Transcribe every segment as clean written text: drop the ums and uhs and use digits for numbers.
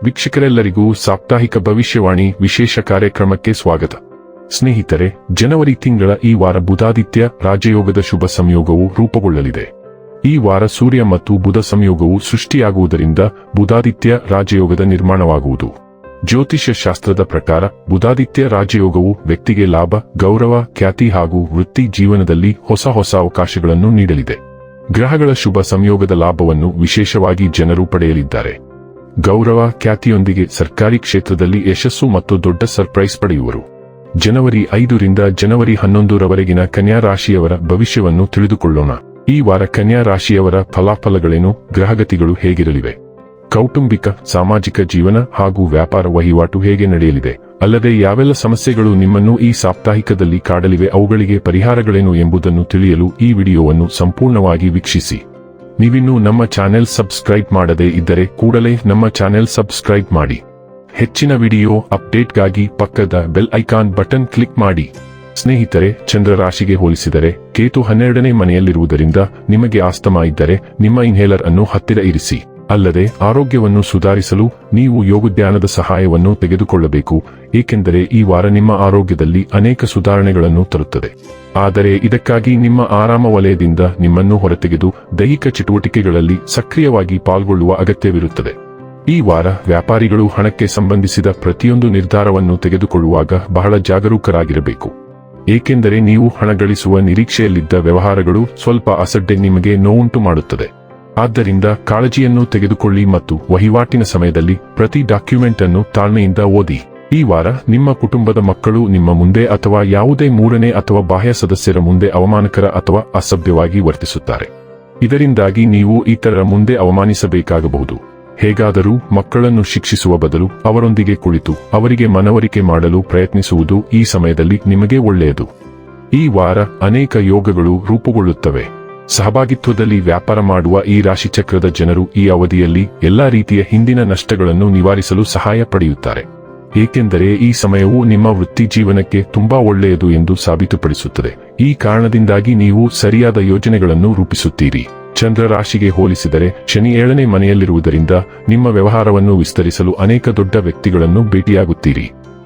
ವೀಕ್ಷಕರೆಲ್ಲರಿಗೂ ಸಾಪ್ತಾಹಿಕ ಭವಿಷ್ಯವಾಣಿ ವಿಶೇಷ ಕಾರ್ಯಕ್ರಮಕ್ಕೆ ಸ್ವಾಗತ. ಸ್ನೇಹಿತರೆ, ಜನವರಿ ತಿಂಗಳ ಈ ವಾರ ಬುಧಾದಿತ್ಯ ರಾಜಯೋಗದ ಶುಭ ಸಂಯೋಗವು ರೂಪುಗೊಳ್ಳಲಿದೆ. ಈ ವಾರ ಸೂರ್ಯ ಮತ್ತು ಬುಧ ಸಂಯೋಗವು ಸೃಷ್ಟಿಯಾಗುವುದರಿಂದ ಬುಧಾದಿತ್ಯ ರಾಜಯೋಗದ ನಿರ್ಮಾಣವಾಗುವುದು. ಜ್ಯೋತಿಷ್ಯ ಶಾಸ್ತ್ರದ ಪ್ರಕಾರ ಬುಧಾದಿತ್ಯ ರಾಜಯೋಗವು ವ್ಯಕ್ತಿಗೆ ಲಾಭ, ಗೌರವ, ಖ್ಯಾತಿ ಹಾಗೂ ವೃತ್ತಿ ಜೀವನದಲ್ಲಿ ಹೊಸ ಅವಕಾಶಗಳನ್ನು ನೀಡಲಿದೆ. ಗ್ರಹಗಳ ಶುಭ ಸಂಯೋಗದ ಲಾಭವನ್ನು ವಿಶೇಷವಾಗಿ ಜನರು ಪಡೆಯಲಿದ್ದಾರೆ. ಗೌರವ, ಖ್ಯಾತಿಯೊಂದಿಗೆ ಸರ್ಕಾರಿ ಕ್ಷೇತ್ರದಲ್ಲಿ ಯಶಸ್ಸು ಮತ್ತು ದೊಡ್ಡ ಸರ್ಪ್ರೈಸ್ ಪಡೆಯುವರು. ಜನವರಿ 5 ರಿಂದ ಜನವರಿ 11 ರವರೆಗಿನ ಕನ್ಯಾ ರಾಶಿಯವರ ಭವಿಷ್ಯವನ್ನು ತಿಳಿದುಕೊಳ್ಳೋಣ. ಈ ವಾರ ಕನ್ಯಾ ರಾಶಿಯವರ ಫಲಾಫಲಗಳೇನು, ಗ್ರಹಗತಿಗಳು ಹೇಗಿರಲಿವೆ, ಕೌಟುಂಬಿಕ, ಸಾಮಾಜಿಕ ಜೀವನ ಹಾಗೂ ವ್ಯಾಪಾರ ವಹಿವಾಟು ಹೇಗೆ ನಡೆಯಲಿದೆ, ಅಲ್ಲದೆ ಯಾವೆಲ್ಲ ಸಮಸ್ಯೆಗಳು ನಿಮ್ಮನ್ನು ಈ ಸಾಪ್ತಾಹಿಕದಲ್ಲಿ ಕಾಡಲಿವೆ, ಅವುಗಳಿಗೆ ಪರಿಹಾರಗಳೇನು ಎಂಬುದನ್ನು ತಿಳಿಯಲು ಈ ವಿಡಿಯೋವನ್ನು ಸಂಪೂರ್ಣವಾಗಿ ವೀಕ್ಷಿಸಿ. ನೀವಿನ್ನೂ ನಮ್ಮ ಚಾನೆಲ್ ಸಬ್ಸ್ಕ್ರೈಬ್ ಮಾಡದೇ ಇದ್ದರೆ ಕೂಡಲೇ ನಮ್ಮ ಚಾನೆಲ್ ಸಬ್ಸ್ಕ್ರೈಬ್ ಮಾಡಿ. ಹೆಚ್ಚಿನ ವಿಡಿಯೋ ಅಪ್ಡೇಟ್ಗಾಗಿ ಪಕ್ಕದ ಬೆಲ್ ಐಕಾನ್ ಬಟನ್ ಕ್ಲಿಕ್ ಮಾಡಿ. ಸ್ನೇಹಿತರೆ, ಚಂದ್ರ ರಾಶಿಗೆ ಹೋಲಿಸಿದರೆ ಕೇತು 12ನೇ ಮನೆಯಲ್ಲಿರುವುದರಿಂದ ನಿಮಗೆ ಆಸ್ತಮಾ ಇದ್ದರೆ ನಿಮ್ಮ ಇನ್ಹೇಲರ್ ಅನ್ನು ಹತ್ತಿರ ಇರಿಸಿ. ಅಲ್ಲದೆ ಆರೋಗ್ಯವನ್ನು ಸುಧಾರಿಸಲು ನೀವು ಯೋಗಧ್ಯಾನದ ಸಹಾಯವನ್ನು ತೆಗೆದುಕೊಳ್ಳಬೇಕು, ಏಕೆಂದರೆ ಈ ವಾರ ನಿಮ್ಮ ಆರೋಗ್ಯದಲ್ಲಿ ಅನೇಕ ಸುಧಾರಣೆಗಳನ್ನು ತರುತ್ತದೆ. ಆದರೆ ಇದಕ್ಕಾಗಿ ನಿಮ್ಮ ಆರಾಮ ವಲಯದಿಂದ ನಿಮ್ಮನ್ನು ಹೊರತೆಗೆದು ದೈಹಿಕ ಚಟುವಟಿಕೆಗಳಲ್ಲಿ ಸಕ್ರಿಯವಾಗಿ ಪಾಲ್ಗೊಳ್ಳುವ ಅಗತ್ಯವಿರುತ್ತದೆ. ಈ ವಾರ ವ್ಯಾಪಾರಿಗಳು ಹಣಕ್ಕೆ ಸಂಬಂಧಿಸಿದ ಪ್ರತಿಯೊಂದು ನಿರ್ಧಾರವನ್ನು ತೆಗೆದುಕೊಳ್ಳುವಾಗ ಬಹಳ ಜಾಗರೂಕರಾಗಿರಬೇಕು, ಏಕೆಂದರೆ ನೀವು ಹಣ ಗಳಿಸುವ ನಿರೀಕ್ಷೆಯಲ್ಲಿದ್ದ ವ್ಯವಹಾರಗಳು ಸ್ವಲ್ಪ ಅಸಡ್ಡೆ ನಿಮಗೆ ನೋವುಂಟು ಮಾಡುತ್ತದೆ. ಆದ್ದರಿಂದ ಕಾಳಜಿಯನ್ನು ತೆಗೆದುಕೊಳ್ಳಿ ಮತ್ತು ವಹಿವಾಟಿನ ಸಮಯದಲ್ಲಿ ಪ್ರತಿ ಡಾಕ್ಯುಮೆಂಟ್ ಅನ್ನು ತಾಳ್ಮೆಯಿಂದ ಓದಿ. ಈ ವಾರ ನಿಮ್ಮ ಕುಟುಂಬದ ಮಕ್ಕಳು ನಿಮ್ಮ ಮುಂದೆ ಅಥವಾ ಯಾವುದೇ ಮೂರನೇ ಅಥವಾ ಬಾಹ್ಯ ಸದಸ್ಯರ ಮುಂದೆ ಅವಮಾನಕರ ಅಥವಾ ಅಸಭ್ಯವಾಗಿ ವರ್ತಿಸುತ್ತಾರೆ. ಇದರಿಂದಾಗಿ ನೀವು ಇತರರ ಮುಂದೆ ಅವಮಾನಿಸಬೇಕಾಗಬಹುದು. ಹೇಗಾದರೂ ಮಕ್ಕಳನ್ನು ಶಿಕ್ಷಿಸುವ ಬದಲು ಅವರೊಂದಿಗೆ ಕುಳಿತು ಅವರಿಗೆ ಮನವರಿಕೆ ಮಾಡಲು ಪ್ರಯತ್ನಿಸುವುದು ಈ ಸಮಯದಲ್ಲಿ ನಿಮಗೆ ಒಳ್ಳೆಯದು. ಈ ವಾರ ಅನೇಕ ಯೋಗಗಳು ರೂಪುಗೊಳ್ಳುತ್ತವೆ. ಸಹಭಾಗಿತ್ವದಲ್ಲಿ ವ್ಯಾಪಾರ ಮಾಡುವ ಈ ರಾಶಿಚಕ್ರದ ಜನರು ಈ ಅವಧಿಯಲ್ಲಿ ಎಲ್ಲಾ ರೀತಿಯ ಹಿಂದಿನ ನಷ್ಟಗಳನ್ನು ನಿವಾರಿಸಲು ಸಹಾಯ ಪಡೆಯುತ್ತಾರೆ, ಏಕೆಂದರೆ ಈ ಸಮಯವು ನಿಮ್ಮ ವೃತ್ತಿ ಜೀವನಕ್ಕೆ ತುಂಬಾ ಒಳ್ಳೆಯದು ಎಂದು ಸಾಬೀತುಪಡಿಸುತ್ತದೆ. ಈ ಕಾರಣದಿಂದಾಗಿ ನೀವು ಸರಿಯಾದ ಯೋಜನೆಗಳನ್ನು ರೂಪಿಸುತ್ತೀರಿ. ಚಂದ್ರ ರಾಶಿಗೆ ಹೋಲಿಸಿದರೆ ಶನಿ 7ನೇ ಮನೆಯಲ್ಲಿರುವುದರಿಂದ ನಿಮ್ಮ ವ್ಯವಹಾರವನ್ನು ವಿಸ್ತರಿಸಲು ಅನೇಕ ದೊಡ್ಡ ವ್ಯಕ್ತಿಗಳನ್ನು ಭೇಟಿಯಾಗುತ್ತೀರಿ.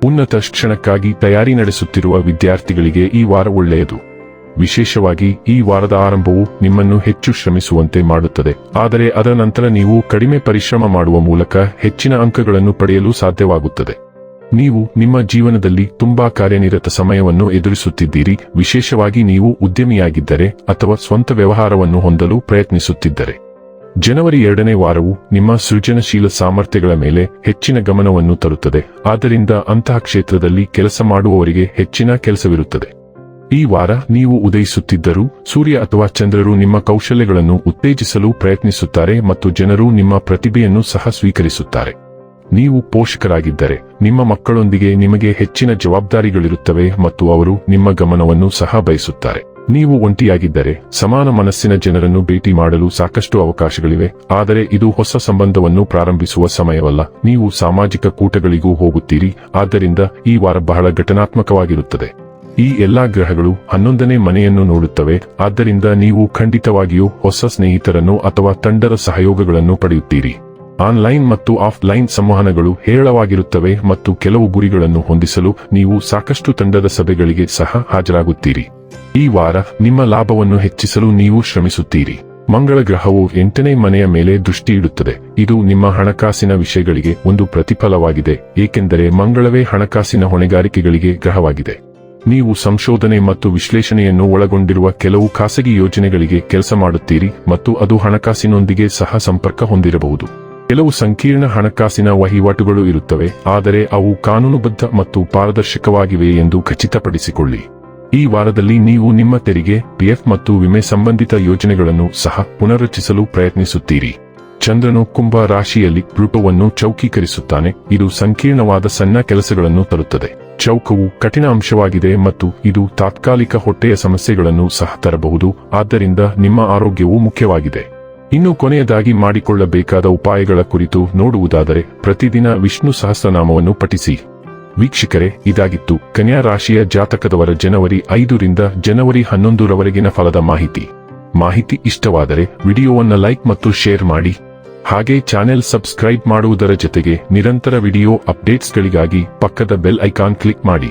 ಉನ್ನತ ಶಿಕ್ಷಣಕ್ಕಾಗಿ ತಯಾರಿ ನಡೆಸುತ್ತಿರುವ ವಿದ್ಯಾರ್ಥಿಗಳಿಗೆ ಈ ವಾರ ಒಳ್ಳೆಯದು. ವಿಶೇಷವಾಗಿ ಈ ವಾರದ ಆರಂಭವು ನಿಮ್ಮನ್ನು ಹೆಚ್ಚು ಶ್ರಮಿಸುವಂತೆ ಮಾಡುತ್ತದೆ, ಆದರೆ ಅದರ ನಂತರ ನೀವು ಕಡಿಮೆ ಪರಿಶ್ರಮ ಮಾಡುವ ಮೂಲಕ ಹೆಚ್ಚಿನ ಅಂಕಗಳನ್ನು ಪಡೆಯಲು ಸಾಧ್ಯವಾಗುತ್ತದೆ. ನೀವು ನಿಮ್ಮ ಜೀವನದಲ್ಲಿ ತುಂಬಾ ಕಾರ್ಯನಿರತ ಸಮಯವನ್ನು ಎದುರಿಸುತ್ತಿದ್ದೀರಿ, ವಿಶೇಷವಾಗಿ ನೀವು ಉದ್ಯಮಿಯಾಗಿದ್ದರೆ ಅಥವಾ ಸ್ವಂತ ವ್ಯವಹಾರವನ್ನು ಹೊಂದಲು ಪ್ರಯತ್ನಿಸುತ್ತಿದ್ದರೆ. ಜನವರಿ 2ನೇ ವಾರವು ನಿಮ್ಮ ಸೃಜನಶೀಲ ಸಾಮರ್ಥ್ಯಗಳ ಮೇಲೆ ಹೆಚ್ಚಿನ ಗಮನವನ್ನು ತರುತ್ತದೆ, ಆದ್ದರಿಂದ ಅಂತಹ ಕ್ಷೇತ್ರದಲ್ಲಿ ಕೆಲಸ ಮಾಡುವವರಿಗೆ ಹೆಚ್ಚಿನ ಕೆಲಸವಿರುತ್ತದೆ. ಈ ವಾರ ನೀವು ಉದಯಿಸುತ್ತಿದ್ದರೂ ಸೂರ್ಯ ಅಥವಾ ಚಂದ್ರರು ನಿಮ್ಮ ಕೌಶಲ್ಯಗಳನ್ನು ಉತ್ತೇಜಿಸಲು ಪ್ರಯತ್ನಿಸುತ್ತಾರೆ ಮತ್ತು ಜನರು ನಿಮ್ಮ ಪ್ರತಿಭೆಯನ್ನು ಸಹ ಸ್ವೀಕರಿಸುತ್ತಾರೆ. ನೀವು ಪೋಷಕರಾಗಿದ್ದರೆ ನಿಮ್ಮ ಮಕ್ಕಳೊಂದಿಗೆ ನಿಮಗೆ ಹೆಚ್ಚಿನ ಜವಾಬ್ದಾರಿಗಳಿರುತ್ತವೆ ಮತ್ತು ಅವರು ನಿಮ್ಮ ಗಮನವನ್ನು ಸಹ ಬಯಸುತ್ತಾರೆ. ನೀವು ಒಂಟಿಯಾಗಿದ್ದರೆ ಸಮಾನ ಮನಸ್ಸಿನ ಜನರನ್ನು ಭೇಟಿ ಮಾಡಲು ಸಾಕಷ್ಟು ಅವಕಾಶಗಳಿವೆ, ಆದರೆ ಇದು ಹೊಸ ಸಂಬಂಧವನ್ನು ಪ್ರಾರಂಭಿಸುವ ಸಮಯವಲ್ಲ. ನೀವು ಸಾಮಾಜಿಕ ಕೂಟಗಳಿಗೂ ಹೋಗುತ್ತೀರಿ, ಆದ್ದರಿಂದ ಈ ವಾರ ಬಹಳ ಘಟನಾತ್ಮಕವಾಗಿರುತ್ತದೆ. ಈ ಎಲ್ಲಾ ಗ್ರಹಗಳು 11ನೇ ಮನೆಯನ್ನು ನೋಡುತ್ತವೆ, ಆದ್ದರಿಂದ ನೀವು ಖಂಡಿತವಾಗಿಯೂ ಹೊಸ ಸ್ನೇಹಿತರನ್ನು ಅಥವಾ ತಂಡದ ಸಹಯೋಗಗಳನ್ನು ಪಡೆಯುತ್ತೀರಿ. ಆನ್ಲೈನ್ ಮತ್ತು ಆಫ್ಲೈನ್ ಸಂವಹನಗಳು ಹೇರಳವಾಗಿರುತ್ತವೆ ಮತ್ತು ಕೆಲವು ಗುರಿಗಳನ್ನು ಹೊಂದಿಸಲು ನೀವು ಸಾಕಷ್ಟು ತಂಡದ ಸಭೆಗಳಿಗೆ ಸಹ ಹಾಜರಾಗುತ್ತೀರಿ. ಈ ವಾರ ನಿಮ್ಮ ಲಾಭವನ್ನು ಹೆಚ್ಚಿಸಲು ನೀವು ಶ್ರಮಿಸುತ್ತೀರಿ. ಮಂಗಳ ಗ್ರಹವು 8ನೇ ಮನೆಯ ಮೇಲೆ ದೃಷ್ಟಿ ಇಡುತ್ತದೆ. ಇದು ನಿಮ್ಮ ಹಣಕಾಸಿನ ವಿಷಯಗಳಿಗೆ ಒಂದು ಪ್ರತಿಫಲವಾಗಿದೆ, ಏಕೆಂದರೆ ಮಂಗಳವೇ ಹಣಕಾಸಿನ ಹೊಣೆಗಾರಿಕೆಗಳಿಗೆ ಗ್ರಹವಾಗಿದೆ. ನೀವು ಸಂಶೋಧನೆ ಮತ್ತು ವಿಶ್ಲೇಷಣೆಯನ್ನು ಒಳಗೊಂಡಿರುವ ಕೆಲವು ಖಾಸಗಿ ಯೋಜನೆಗಳಿಗೆ ಕೆಲಸ ಮಾಡುತ್ತೀರಿ ಮತ್ತು ಅದು ಹಣಕಾಸಿನೊಂದಿಗೆ ಸಹ ಸಂಪರ್ಕ ಹೊಂದಿರಬಹುದು. ಕೆಲವು ಸಂಕೀರ್ಣ ಹಣಕಾಸಿನ ವಹಿವಾಟುಗಳು ಇರುತ್ತವೆ, ಆದರೆ ಅವು ಕಾನೂನುಬದ್ಧ ಮತ್ತು ಪಾರದರ್ಶಕವಾಗಿವೆ ಎಂದು ಖಚಿತಪಡಿಸಿಕೊಳ್ಳಿ. ಈ ವಾರದಲ್ಲಿ ನೀವು ನಿಮ್ಮ ತೆರಿಗೆ, ಪಿಎಫ್ ಮತ್ತು ವಿಮೆ ಸಂಬಂಧಿತ ಯೋಜನೆಗಳನ್ನು ಸಹ ಪುನರ್ರಚಿಸಲು ಪ್ರಯತ್ನಿಸುತ್ತೀರಿ. ಚಂದ್ರನು ಕುಂಭ ರಾಶಿಯಲ್ಲಿ ಪ್ಲೂಟೋವನ್ನು ಚೌಕೀಕರಿಸುತ್ತಾನೆ. ಇದು ಸಂಕೀರ್ಣವಾದ ಸಣ್ಣ ಕೆಲಸಗಳನ್ನು ತರುತ್ತದೆ. ಚೌಕವು ಕಠಿಣ ಅಂಶವಾಗಿದೆ ಮತ್ತು ಇದು ತಾತ್ಕಾಲಿಕ ಹೊಟ್ಟೆಯ ಸಮಸ್ಯೆಗಳನ್ನು ಸಹ ತರಬಹುದು, ಆದ್ದರಿಂದ ನಿಮ್ಮ ಆರೋಗ್ಯವು ಮುಖ್ಯವಾಗಿದೆ. ಇನ್ನು ಕೊನೆಯದಾಗಿ ಮಾಡಿಕೊಳ್ಳಬೇಕಾದ ಉಪಾಯಗಳ ಕುರಿತು ನೋಡುವುದಾದರೆ ಪ್ರತಿದಿನ ವಿಷ್ಣು ಸಹಸ್ರನಾಮವನ್ನು ಪಠಿಸಿ. ವೀಕ್ಷಕರೇ, ಇದಾಗಿತ್ತು ಕನ್ಯಾ ರಾಶಿಯ ಜಾತಕದವರ ಜನವರಿ 5 ರಿಂದ ಜನವರಿ 11 ರವರೆಗಿನ ಫಲದ ಮಾಹಿತಿ ಇಷ್ಟವಾದರೆ ವಿಡಿಯೋವನ್ನು ಲೈಕ್ ಮತ್ತು ಶೇರ್ ಮಾಡಿ. ಹಾಗೆ ಚಾನೆಲ್ ಸಬ್ಸ್ಕ್ರೈಬ್ ಮಾಡುವುದರ ಜೊತೆಗೆ ನಿರಂತರ ವಿಡಿಯೋ ಅಪ್ಡೇಟ್ಸ್ಗಳಿಗಾಗಿ ಪಕ್ಕದ ಬೆಲ್ ಐಕಾನ್ ಕ್ಲಿಕ್ ಮಾಡಿ.